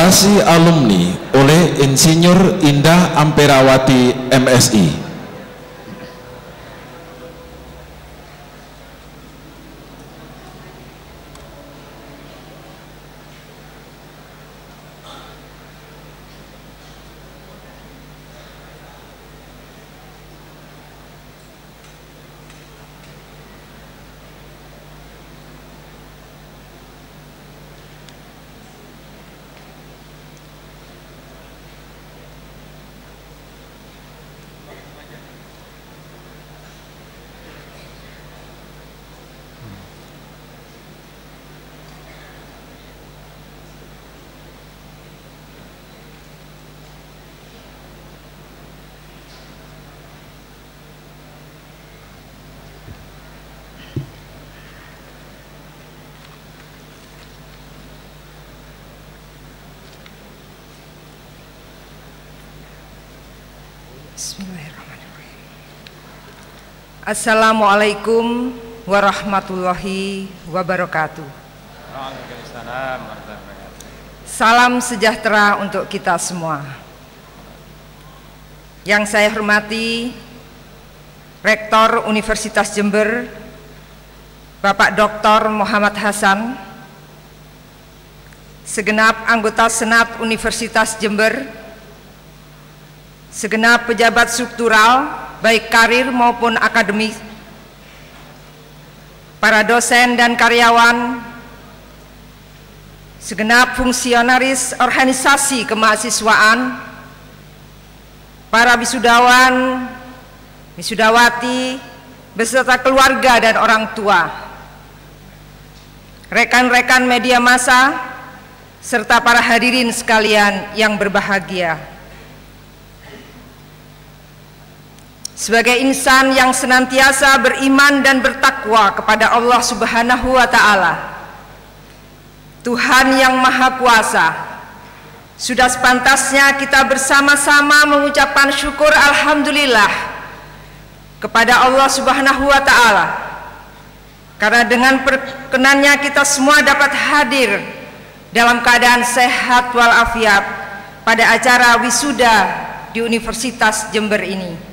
Orasi alumni oleh Insinyur Indah Amperawati MSI. Bismillahirrahmanirrahim. Assalamualaikum warahmatullahi wabarakatuh. Salam sejahtera untuk kita semua. Yang saya hormati Rektor Universitas Jember Bapak Dr. Muhammad Hasan, segenap anggota Senat Universitas Jember, segenap pejabat struktural baik karir maupun akademik, para dosen dan karyawan, segenap fungsionaris organisasi kemahasiswaan, para wisudawan, wisudawati, beserta keluarga dan orang tua, rekan-rekan media massa, serta para hadirin sekalian yang berbahagia. Sebagai insan yang senantiasa beriman dan bertakwa kepada Allah Subhanahu wa Ta'ala, Tuhan yang Maha Kuasa, sudah sepantasnya kita bersama-sama mengucapkan syukur alhamdulillah kepada Allah Subhanahu wa Ta'ala, karena dengan perkenannya kita semua dapat hadir dalam keadaan sehat walafiat pada acara wisuda di Universitas Jember ini.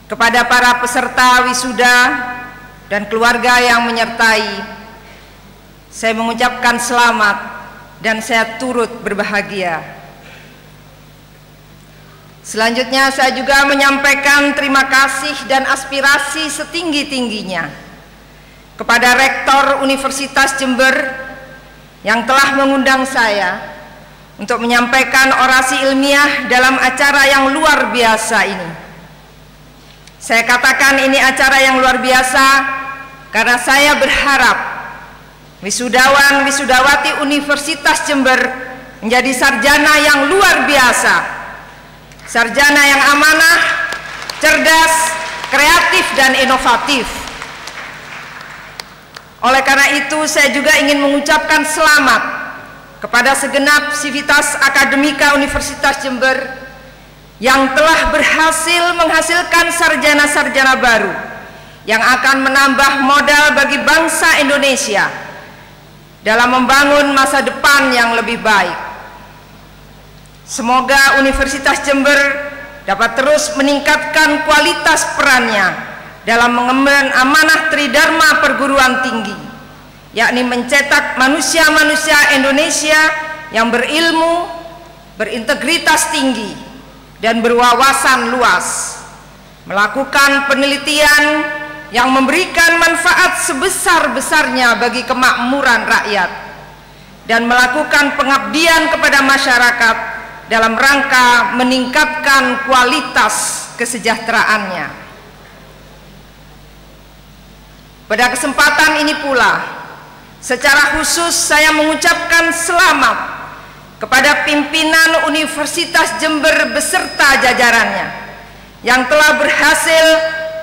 Kepada para peserta wisuda dan keluarga yang menyertai, saya mengucapkan selamat dan saya turut berbahagia. Selanjutnya saya juga menyampaikan terima kasih dan aspirasi setinggi-tingginya kepada Rektor Universitas Jember yang telah mengundang saya untuk menyampaikan orasi ilmiah dalam acara yang luar biasa ini. Saya katakan ini acara yang luar biasa karena saya berharap wisudawan wisudawati Universitas Jember menjadi sarjana yang luar biasa, sarjana yang amanah, cerdas, kreatif dan inovatif. Oleh karena itu saya juga ingin mengucapkan selamat kepada segenap sivitas akademika Universitas Jember yang telah berhasil menghasilkan sarjana-sarjana baru yang akan menambah modal bagi bangsa Indonesia dalam membangun masa depan yang lebih baik. Semoga Universitas Jember dapat terus meningkatkan kualitas perannya dalam mengemban amanah Tridharma perguruan tinggi, yakni mencetak manusia-manusia Indonesia yang berilmu, berintegritas tinggi, dan berwawasan luas, melakukan penelitian yang memberikan manfaat sebesar-besarnya bagi kemakmuran rakyat, dan melakukan pengabdian kepada masyarakat dalam rangka meningkatkan kualitas kesejahteraannya. Pada kesempatan ini pula, secara khusus saya mengucapkan selamat kepada pimpinan Universitas Jember beserta jajarannya yang telah berhasil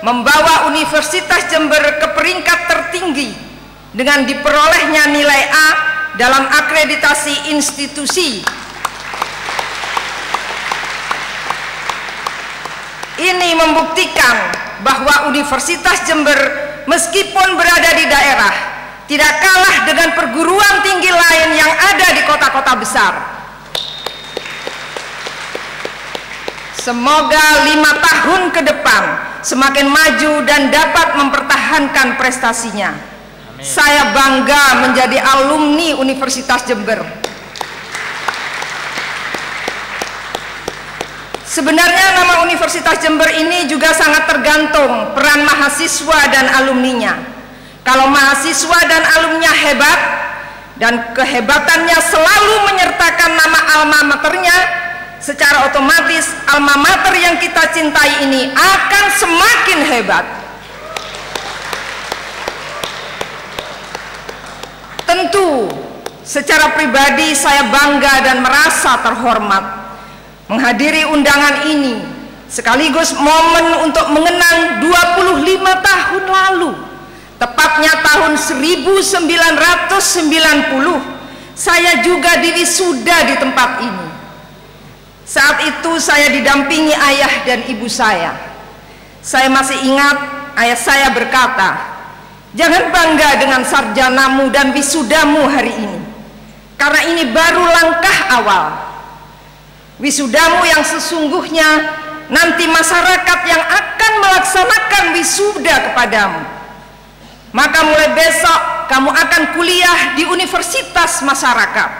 membawa Universitas Jember ke peringkat tertinggi dengan diperolehnya nilai A dalam akreditasi institusi. Ini membuktikan bahwa Universitas Jember meskipun berada di daerah tidak kalah dengan perguruan tinggi lain yang ada di kota-kota besar. Semoga 5 tahun ke depan semakin maju dan dapat mempertahankan prestasinya. Amin. Saya bangga menjadi alumni Universitas Jember. Sebenarnya nama Universitas Jember ini juga sangat tergantung peran mahasiswa dan alumninya. Kalau mahasiswa dan alumninya hebat dan kehebatannya selalu menyertakan nama alma maternya, secara otomatis alma mater yang kita cintai ini akan semakin hebat. Tentu secara pribadi saya bangga dan merasa terhormat menghadiri undangan ini, sekaligus momen untuk mengenang 25 tahun lalu, tepatnya tahun 1990, saya juga diwisuda di tempat ini. Saat itu saya didampingi ayah dan ibu saya. Saya masih ingat ayah saya berkata, "Jangan bangga dengan sarjanamu dan wisudamu hari ini, karena ini baru langkah awal. Wisudamu yang sesungguhnya nanti masyarakat yang akan melaksanakan wisuda kepadamu. Maka mulai besok kamu akan kuliah di universitas masyarakat,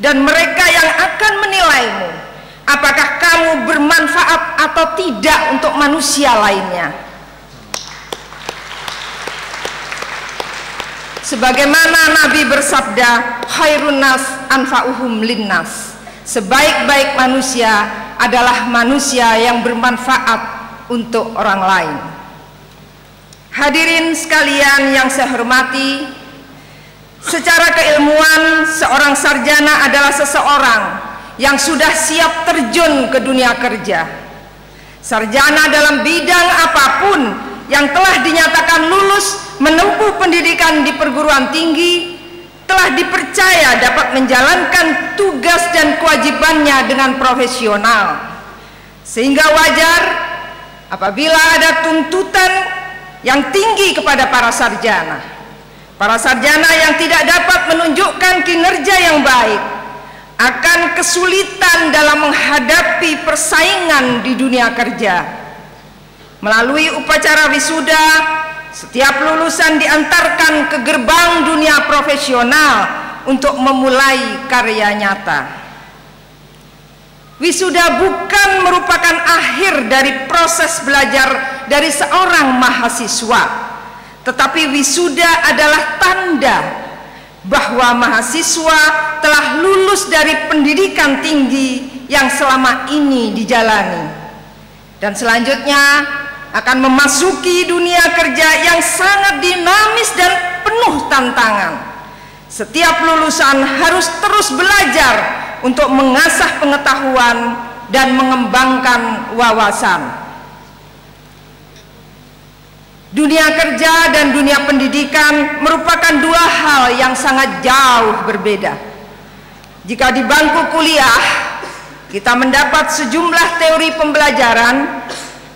dan mereka yang akan menilaimu apakah kamu bermanfaat atau tidak untuk manusia lainnya." Sebagaimana Nabi bersabda, "Khairun nas anfa'uhum linnas." Sebaik-baik manusia adalah manusia yang bermanfaat untuk orang lain. Hadirin sekalian yang saya hormati, secara keilmuan seorang sarjana adalah seseorang yang sudah siap terjun ke dunia kerja. Sarjana dalam bidang apapun yang telah dinyatakan lulus menempuh pendidikan di perguruan tinggi telah dipercaya dapat menjalankan tugas dan kewajibannya dengan profesional, sehingga wajar apabila ada tuntutan yang tinggi kepada para sarjana. Para sarjana yang tidak dapat menunjukkan kinerja yang baik akan kesulitan dalam menghadapi persaingan di dunia kerja. Melalui upacara wisuda, setiap lulusan diantarkan ke gerbang dunia profesional untuk memulai karya nyata. Wisuda bukan merupakan akhir dari proses belajar dari seorang mahasiswa, tetapi wisuda adalah tanda bahwa mahasiswa telah lulus dari pendidikan tinggi yang selama ini dijalani, dan selanjutnya akan memasuki dunia kerja yang sangat dinamis dan penuh tantangan. Setiap lulusan harus terus belajar untuk mengasah pengetahuan dan mengembangkan wawasan. Dunia kerja dan dunia pendidikan merupakan dua hal yang sangat jauh berbeda. Jika di bangku kuliah kita mendapat sejumlah teori pembelajaran,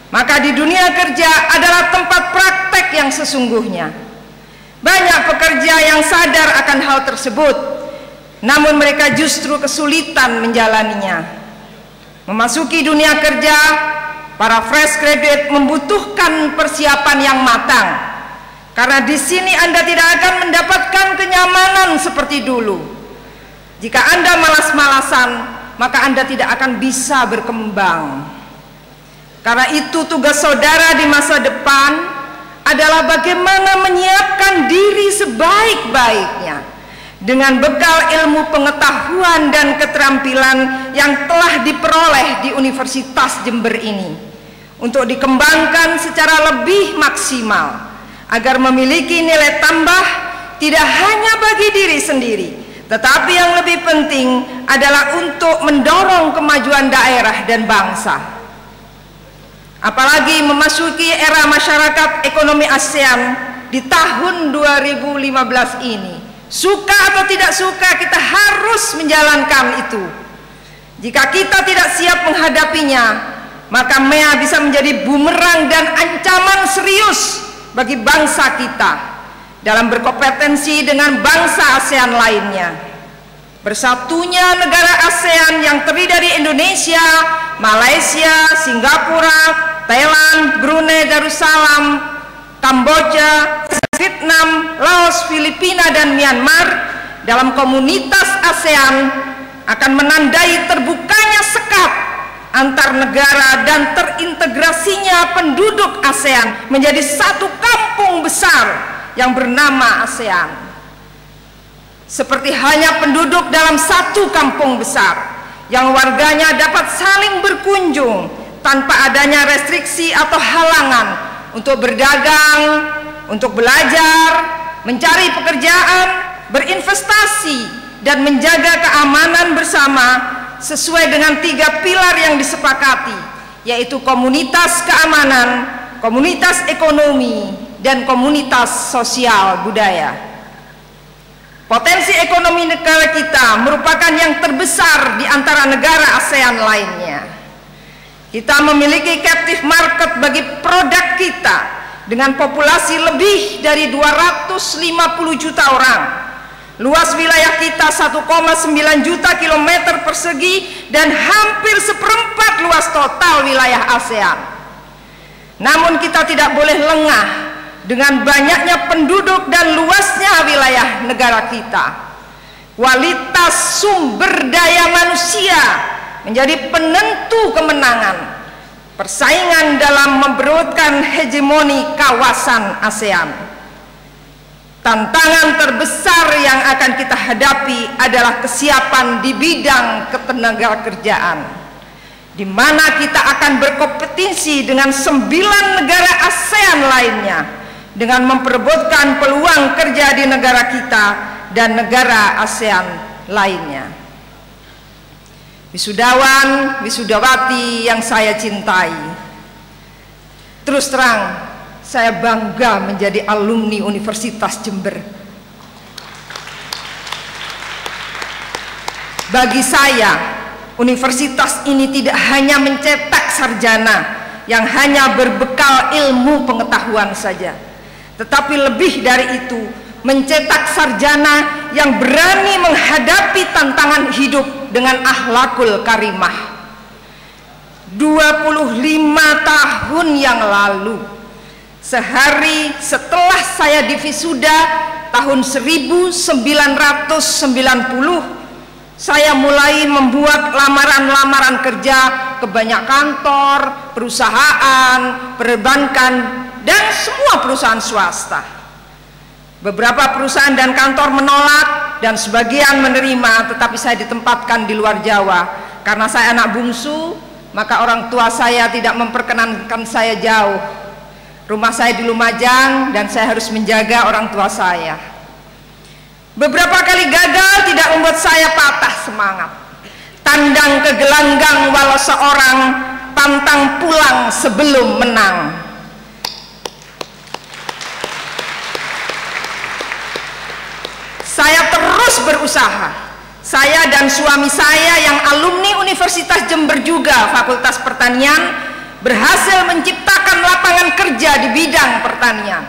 maka di dunia kerja adalah tempat praktek yang sesungguhnya. Banyak pekerja yang sadar akan hal tersebut, namun mereka justru kesulitan menjalaninya. Memasuki dunia kerja, para fresh graduate membutuhkan persiapan yang matang, karena di sini Anda tidak akan mendapatkan kenyamanan seperti dulu. Jika Anda malas-malasan, maka Anda tidak akan bisa berkembang. Karena itu tugas saudara di masa depan adalah bagaimana menyiapkan diri sebaik-baiknya dengan bekal ilmu pengetahuan dan keterampilan yang telah diperoleh di Universitas Jember ini, untuk dikembangkan secara lebih maksimal agar memiliki nilai tambah tidak hanya bagi diri sendiri, tetapi yang lebih penting adalah untuk mendorong kemajuan daerah dan bangsa. Apalagi memasuki era masyarakat ekonomi ASEAN di tahun 2015 ini, suka atau tidak suka kita harus menjalankan itu. Jika kita tidak siap menghadapinya, maka MEA bisa menjadi bumerang dan ancaman serius bagi bangsa kita. dalam berkompetensi dengan bangsa ASEAN lainnya. Bersatunya negara ASEAN yang terdiri dari Indonesia, Malaysia, Singapura, Thailand, Brunei Darussalam, Kamboja, Vietnam, Laos, Filipina, dan Myanmar dalam komunitas ASEAN akan menandai terbukanya sekat antar negara dan terintegrasinya penduduk ASEAN menjadi satu kampung besar yang bernama ASEAN. Seperti halnya penduduk dalam satu kampung besar yang warganya dapat saling berkunjung tanpa adanya restriksi atau halangan untuk berdagang, untuk belajar, mencari pekerjaan, berinvestasi, dan menjaga keamanan bersama sesuai dengan 3 pilar yang disepakati, yaitu komunitas keamanan, komunitas ekonomi, dan komunitas sosial budaya. Potensi ekonomi negara kita merupakan yang terbesar di antara negara ASEAN lainnya. Kita memiliki captive market bagi produk kita dengan populasi lebih dari 250 juta orang. Luas wilayah kita 1,9 juta kilometer persegi dan hampir seperempat luas total wilayah ASEAN. Namun kita tidak boleh lengah dengan banyaknya penduduk dan luasnya wilayah negara kita. Kualitas sumber daya manusia menjadi penentu kemenangan persaingan dalam memperebutkan hegemoni kawasan ASEAN. Tantangan terbesar yang akan kita hadapi adalah kesiapan di bidang ketenagakerjaan, di mana kita akan berkompetisi dengan 9 negara ASEAN lainnya dengan memperebutkan peluang kerja di negara kita dan negara ASEAN lainnya. Wisudawan, wisudawati yang saya cintai, terus terang saya bangga menjadi alumni Universitas Jember. Bagi saya, universitas ini tidak hanya mencetak sarjana yang hanya berbekal ilmu pengetahuan saja, tetapi lebih dari itu, mencetak sarjana yang berani menghadapi tantangan hidup dengan akhlakul karimah. 25 tahun yang lalu, sehari setelah saya divisuda tahun 1990, saya mulai membuat lamaran-lamaran kerja ke banyak kantor, perusahaan, perbankan, dan semua perusahaan swasta. Beberapa perusahaan dan kantor menolak dan sebagian menerima, tetapi saya ditempatkan di luar Jawa. Karena saya anak bungsu, maka orang tua saya tidak memperkenankan saya jauh. Rumah saya di Lumajang dan saya harus menjaga orang tua saya. Beberapa kali gagal tidak membuat saya patah semangat. Tandang ke gelanggang walau seorang, pantang pulang sebelum menang. Saya terus berusaha. Saya dan suami saya yang alumni Universitas Jember juga Fakultas Pertanian berhasil menciptakan lapangan kerja di bidang pertanian.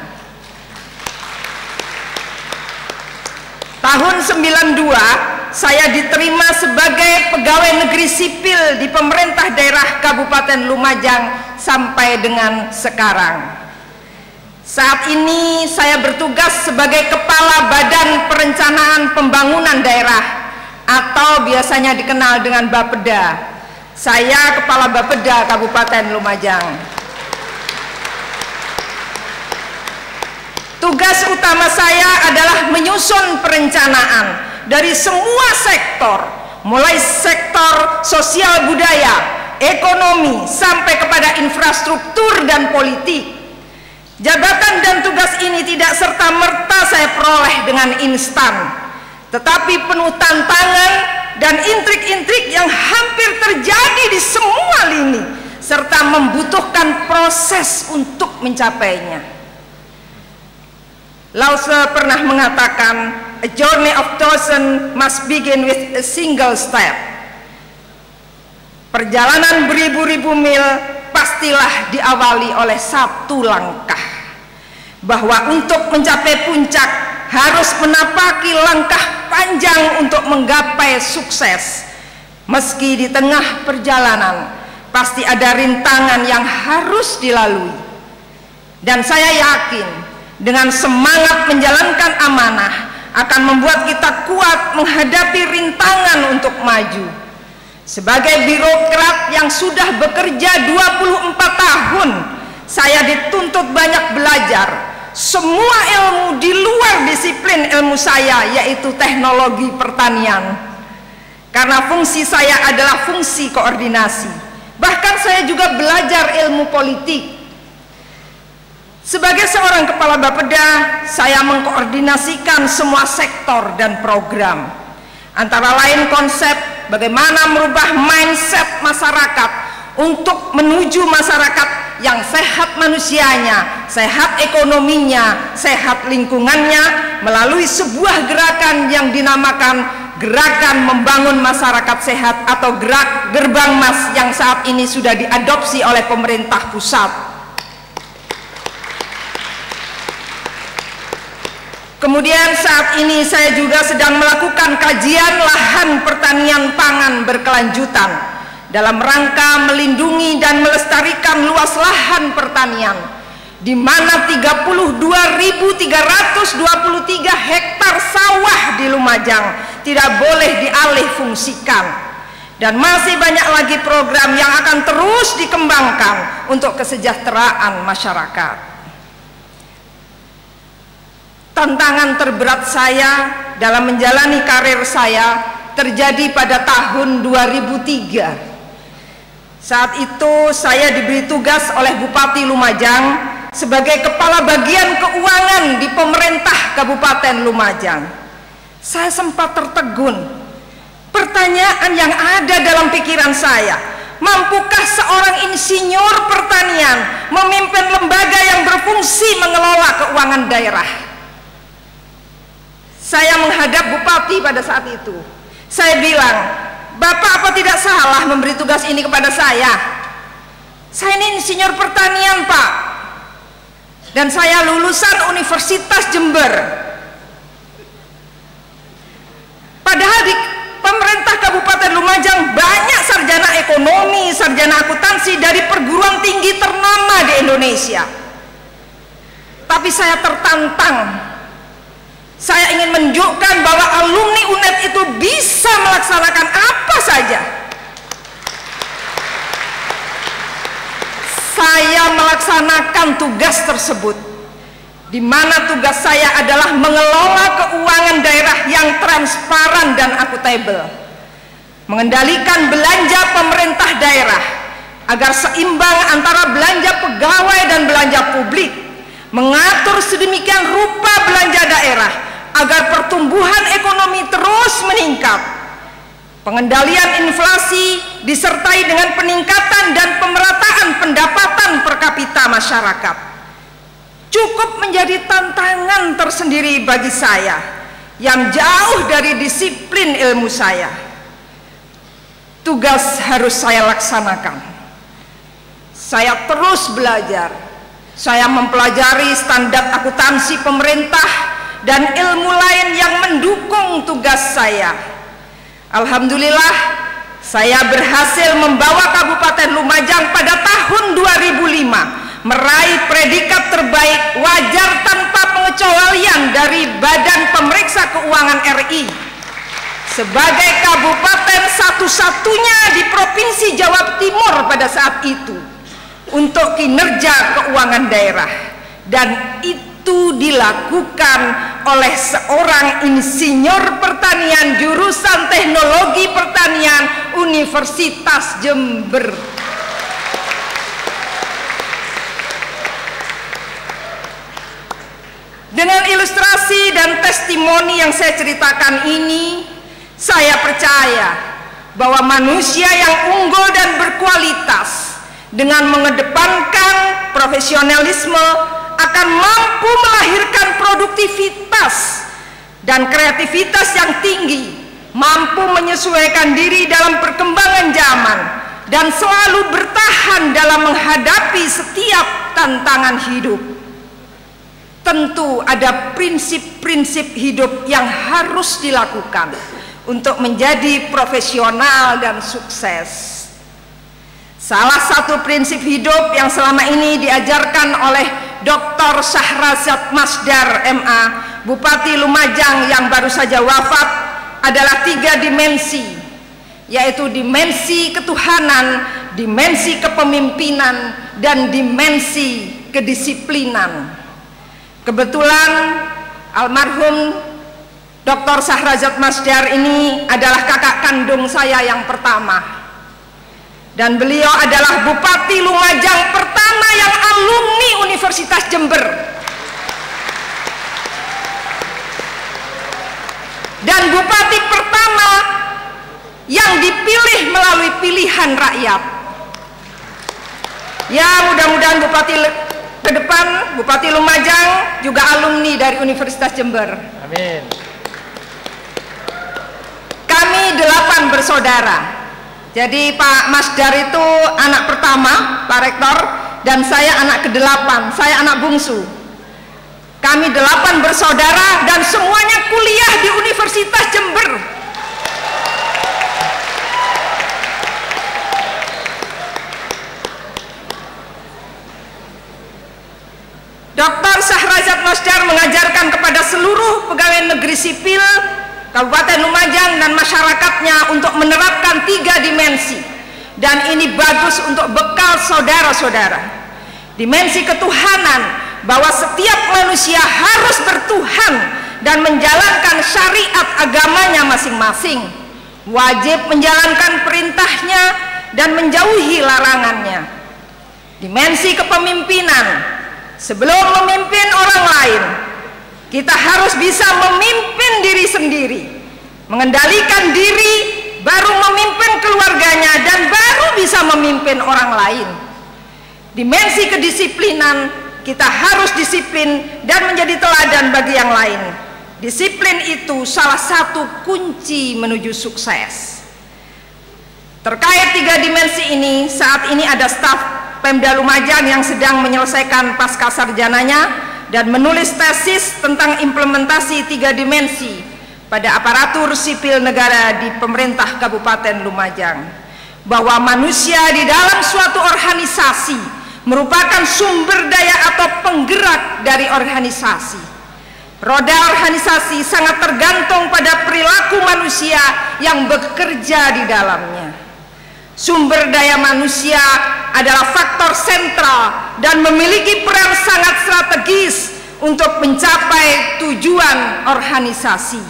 Tahun 92 saya diterima sebagai pegawai negeri sipil di pemerintah daerah Kabupaten Lumajang sampai dengan sekarang. Saat ini saya bertugas sebagai Kepala Badan Perencanaan Pembangunan Daerah atau biasanya dikenal dengan Bapeda. Saya Kepala Bapeda Kabupaten Lumajang. Tugas utama saya adalah menyusun perencanaan dari semua sektor, mulai sektor sosial budaya, ekonomi, sampai kepada infrastruktur dan politik. Jabatan dan tugas ini tidak serta-merta saya peroleh dengan instan, tetapi penuh tantangan dan intrik-intrik yang hampir terjadi di semua lini, serta membutuhkan proses untuk mencapainya. Lao Tzu pernah mengatakan, a journey of thousand must begin with a single step. Perjalanan beribu-ribu mil pastilah diawali oleh satu langkah. bahwa untuk mencapai puncak harus menapaki langkah panjang untuk menggapai sukses. Meski di tengah perjalanan pasti ada rintangan yang harus dilalui, dan saya yakin dengan semangat menjalankan amanah akan membuat kita kuat menghadapi rintangan untuk maju. Sebagai birokrat yang sudah bekerja 24 tahun, saya dituntut banyak belajar semua ilmu di luar disiplin ilmu saya, yaitu teknologi pertanian. Karena fungsi saya adalah fungsi koordinasi. Bahkan saya juga belajar ilmu politik. Sebagai seorang kepala Bapeda, saya mengkoordinasikan semua sektor dan program. Antara lain konsep bagaimana merubah mindset masyarakat untuk menuju masyarakat yang sehat manusianya, sehat ekonominya, sehat lingkungannya, melalui sebuah gerakan yang dinamakan Gerakan Membangun Masyarakat Sehat atau Gerbang Mas, yang saat ini sudah diadopsi oleh pemerintah pusat. Kemudian saat ini saya juga sedang melakukan kajian lahan pertanian pangan berkelanjutan dalam rangka melindungi dan melestarikan luas lahan pertanian, di mana 32.323 hektar sawah di Lumajang tidak boleh dialih fungsikan, dan masih banyak lagi program yang akan terus dikembangkan untuk kesejahteraan masyarakat. Tantangan terberat saya dalam menjalani karir saya terjadi pada tahun 2003. Saat itu saya diberi tugas oleh Bupati Lumajang sebagai Kepala Bagian Keuangan di pemerintah Kabupaten Lumajang. Saya sempat tertegun. Pertanyaan yang ada dalam pikiran saya, mampukah seorang insinyur pertanian memimpin lembaga yang berfungsi mengelola keuangan daerah? Saya menghadap Bupati pada saat itu. Saya bilang, Bapak apa tidak salah memberi tugas ini kepada saya? Saya ini insinyur pertanian, Pak. Dan saya lulusan Universitas Jember. Padahal di pemerintah Kabupaten Lumajang banyak sarjana ekonomi, sarjana akuntansi dari perguruan tinggi ternama di Indonesia. Tapi saya tertantang. Saya ingin menunjukkan bahwa alumni UNED itu bisa melaksanakan apa saja. Saya melaksanakan tugas tersebut, di mana tugas saya adalah mengelola keuangan daerah yang transparan dan akuntabel, mengendalikan belanja pemerintah daerah agar seimbang antara belanja pegawai dan belanja publik, mengatur sedemikian rupa belanja daerah agar pertumbuhan ekonomi terus meningkat, pengendalian inflasi disertai dengan peningkatan dan pemerataan pendapatan per kapita masyarakat. Cukup menjadi tantangan tersendiri bagi saya yang jauh dari disiplin ilmu saya. Tugas harus saya laksanakan. Saya terus belajar. Saya mempelajari standar akuntansi pemerintah dan ilmu lain yang mendukung tugas saya. Alhamdulillah, saya berhasil membawa Kabupaten Lumajang pada tahun 2005 meraih predikat terbaik wajar tanpa pengecualian dari Badan Pemeriksa Keuangan RI sebagai kabupaten satu-satunya di Provinsi Jawa Timur pada saat itu untuk kinerja keuangan daerah, dan itu dilakukan oleh seorang insinyur pertanian jurusan Teknologi Pertanian Universitas Jember. Dengan ilustrasi dan testimoni yang saya ceritakan ini, saya percaya bahwa manusia yang unggul dan berkualitas dengan mengedepankan profesionalisme akan mampu melahirkan produktivitas dan kreativitas yang tinggi, mampu menyesuaikan diri dalam perkembangan zaman, dan selalu bertahan dalam menghadapi setiap tantangan hidup. tentu ada prinsip-prinsip hidup yang harus dilakukan untuk menjadi profesional dan sukses. Salah satu prinsip hidup yang selama ini diajarkan oleh Dr. Syahrazad Masdar MA, Bupati Lumajang yang baru saja wafat, adalah 3 dimensi, yaitu dimensi ketuhanan, dimensi kepemimpinan, dan dimensi kedisiplinan. Kebetulan almarhum Dr. Syahrazad Masdar ini adalah kakak kandung saya yang pertama. Dan beliau adalah Bupati Lumajang pertama yang alumni Universitas Jember. Dan Bupati pertama yang dipilih melalui pilihan rakyat. Ya, mudah-mudahan Bupati ke depan, Bupati Lumajang juga alumni dari Universitas Jember. Amin. Kami 8 bersaudara. Jadi Pak Masdar itu anak pertama, Pak Rektor, dan saya anak ke-8, saya anak bungsu. Kami 8 bersaudara dan semuanya kuliah di Universitas Jember. Dr. Syahrazad Masdar mengajarkan kepada seluruh pegawai negeri sipil Kabupaten Lumajang dan masyarakatnya untuk menerapkan 3 dimensi, dan ini bagus untuk bekal saudara-saudara. Dimensi ketuhanan, bahwa setiap manusia harus bertuhan dan menjalankan syariat agamanya masing-masing, wajib menjalankan perintahnya dan menjauhi larangannya. Dimensi kepemimpinan, sebelum memimpin orang lain, kita harus bisa memimpin diri sendiri, mengendalikan diri, baru memimpin keluarganya, dan baru bisa memimpin orang lain. Dimensi kedisiplinan, kita harus disiplin dan menjadi teladan bagi yang lain. Disiplin itu salah satu kunci menuju sukses. Terkait 3 dimensi ini, saat ini ada staf Pemda Lumajang yang sedang menyelesaikan pasca sarjananya dan menulis tesis tentang implementasi 3 dimensi pada aparatur sipil negara di pemerintah Kabupaten Lumajang, bahwa manusia di dalam suatu organisasi merupakan sumber daya atau penggerak dari organisasi. Roda organisasi sangat tergantung pada perilaku manusia yang bekerja di dalamnya. Sumber daya manusia adalah faktor sentral dan memiliki peran sangat strategis untuk mencapai tujuan organisasi.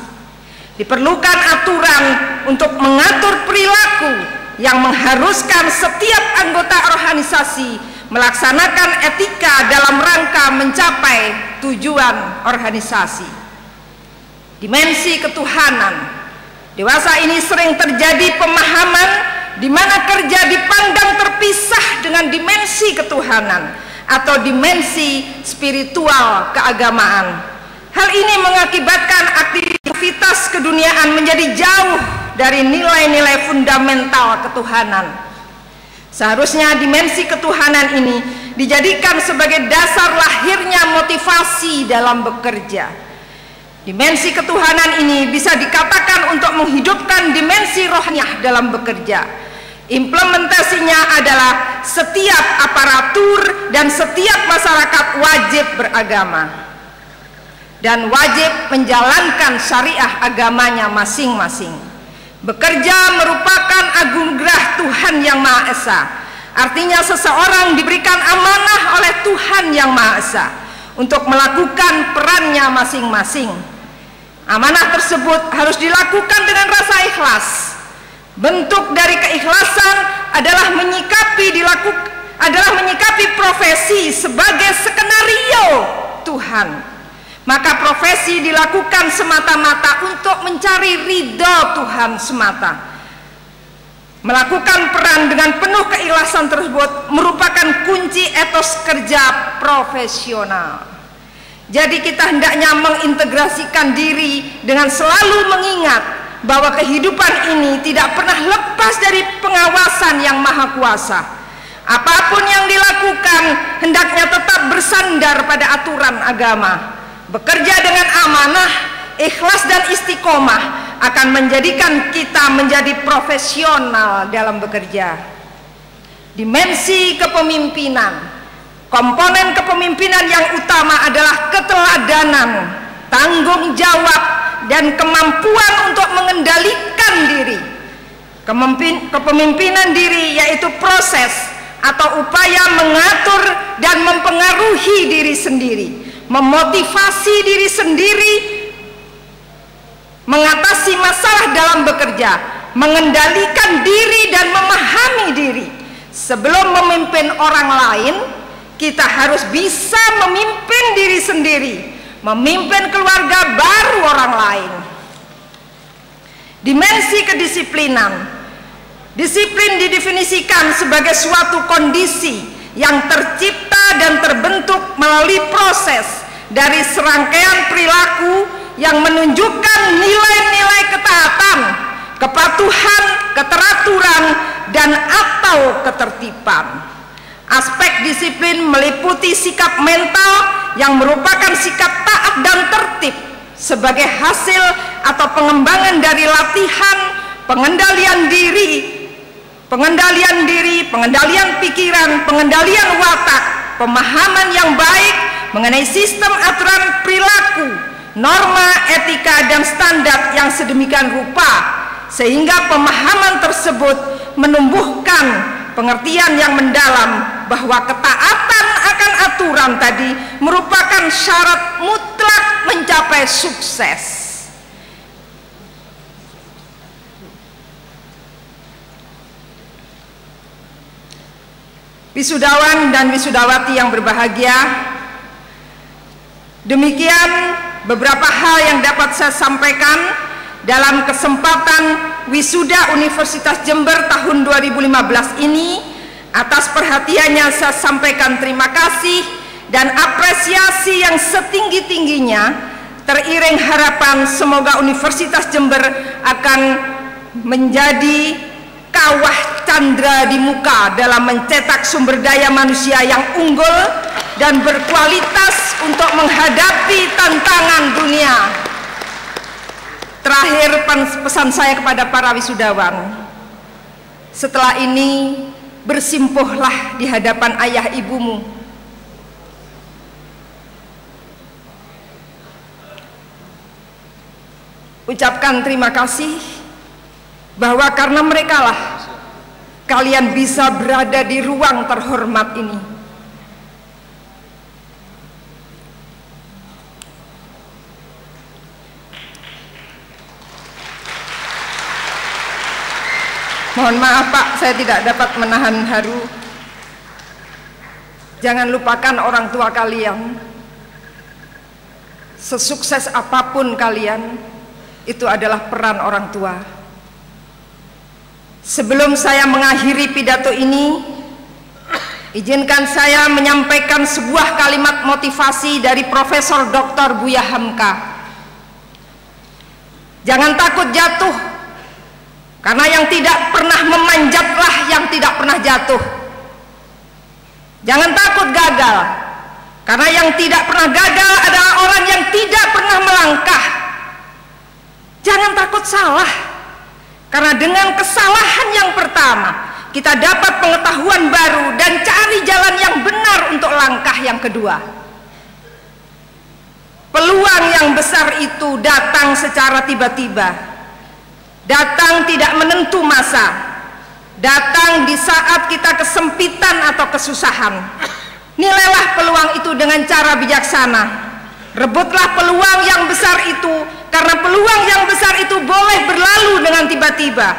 Diperlukan aturan untuk mengatur perilaku yang mengharuskan setiap anggota organisasi melaksanakan etika dalam rangka mencapai tujuan organisasi. Dimensi ketuhanan, dewasa ini sering terjadi pemahaman di mana kerja dipandang terpisah dengan dimensi ketuhanan atau dimensi spiritual keagamaan. Hal ini mengakibatkan aktivitas keduniaan menjadi jauh dari nilai-nilai fundamental ketuhanan. Seharusnya dimensi ketuhanan ini dijadikan sebagai dasar lahirnya motivasi dalam bekerja. Dimensi ketuhanan ini bisa dikatakan untuk menghidupkan dimensi rohaniah dalam bekerja. Implementasinya adalah setiap aparatur dan setiap masyarakat wajib beragama dan wajib menjalankan syariah agamanya masing-masing. Bekerja merupakan anugerah Tuhan yang Maha Esa. Artinya seseorang diberikan amanah oleh Tuhan yang Maha Esa untuk melakukan perannya masing-masing. Amanah tersebut harus dilakukan dengan rasa ikhlas. Bentuk dari keikhlasan adalah menyikapi profesi sebagai skenario Tuhan. Maka profesi dilakukan semata-mata untuk mencari ridho Tuhan semata. Melakukan peran dengan penuh keikhlasan tersebut merupakan kunci etos kerja profesional. Jadi kita hendaknya mengintegrasikan diri dengan selalu mengingat bahwa kehidupan ini tidak pernah lepas dari pengawasan yang maha kuasa. Apapun yang dilakukan hendaknya tetap bersandar pada aturan agama. Bekerja dengan amanah, ikhlas dan istiqomah akan menjadikan kita menjadi profesional dalam bekerja. Dimensi kepemimpinan. Komponen kepemimpinan yang utama adalah keteladanan, tanggung jawab, dan kemampuan untuk mengendalikan diri. Kepemimpinan diri yaitu proses atau upaya mengatur dan mempengaruhi diri sendiri, memotivasi diri sendiri, mengatasi masalah dalam bekerja, mengendalikan diri dan memahami diri. Sebelum memimpin orang lain, kita harus bisa memimpin diri sendiri, memimpin keluarga baru orang lain. Dimensi kedisiplinan. Disiplin didefinisikan sebagai suatu kondisi yang tercipta dan terbentuk melalui proses dari serangkaian perilaku yang menunjukkan nilai-nilai ketaatan, kepatuhan, keteraturan, dan atau ketertiban. Aspek disiplin meliputi sikap mental yang merupakan sikap taat dan tertib sebagai hasil atau pengembangan dari latihan, pengendalian diri, pengendalian pikiran, pengendalian watak, pemahaman yang baik mengenai sistem aturan perilaku, norma, etika, dan standar yang sedemikian rupa sehingga pemahaman tersebut menumbuhkan pengertian yang mendalam bahwa ketaatan akan aturan tadi merupakan syarat mutlak mencapai sukses. Wisudawan dan wisudawati yang berbahagia, demikian beberapa hal yang dapat saya sampaikan dalam kesempatan wisuda Universitas Jember tahun 2015 ini. Atas perhatiannya saya sampaikan terima kasih dan apresiasi yang setinggi-tingginya, teriring harapan semoga Universitas Jember akan menjadi kawah candra di muka dalam mencetak sumber daya manusia yang unggul dan berkualitas untuk menghadapi tantangan dunia. Terakhir, pesan saya kepada para wisudawan, setelah ini bersimpuhlah di hadapan ayah ibumu. Ucapkan terima kasih bahwa karena merekalah kalian bisa berada di ruang terhormat ini. Mohon maaf Pak, saya tidak dapat menahan haru. Jangan lupakan orang tua kalian. Sesukses apapun kalian, itu adalah peran orang tua. Sebelum saya mengakhiri pidato ini, izinkan saya menyampaikan sebuah kalimat motivasi dari Profesor Dr. Buya Hamka. Jangan takut jatuh, karena yang tidak pernah memanjatlah yang tidak pernah jatuh. Jangan takut gagal, karena yang tidak pernah gagal adalah orang yang tidak pernah melangkah. Jangan takut salah, karena dengan kesalahan yang pertama kita dapat pengetahuan baru dan cari jalan yang benar untuk langkah yang kedua. Peluang yang besar itu datang secara tiba-tiba, datang tidak menentu masa, datang di saat kita kesempitan atau kesusahan. Nilailah peluang itu dengan cara bijaksana. Rebutlah peluang yang besar itu, karena peluang yang besar itu boleh berlalu dengan tiba-tiba.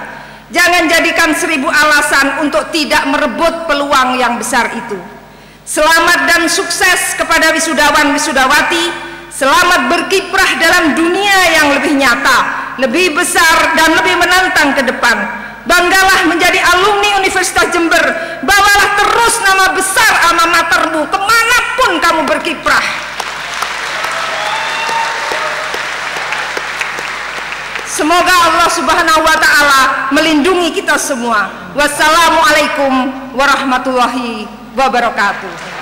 Jangan jadikan 1000 alasan untuk tidak merebut peluang yang besar itu. Selamat dan sukses kepada wisudawan wisudawati. Selamat berkiprah dalam dunia yang lebih nyata, lebih besar dan lebih menantang ke depan. Banggalah menjadi alumni Universitas Jember. Bawalah terus nama besar alma matermu kemanapun kamu berkiprah. Semoga Allah Subhanahu wa taala melindungi kita semua. Wassalamualaikum warahmatullahi wabarakatuh.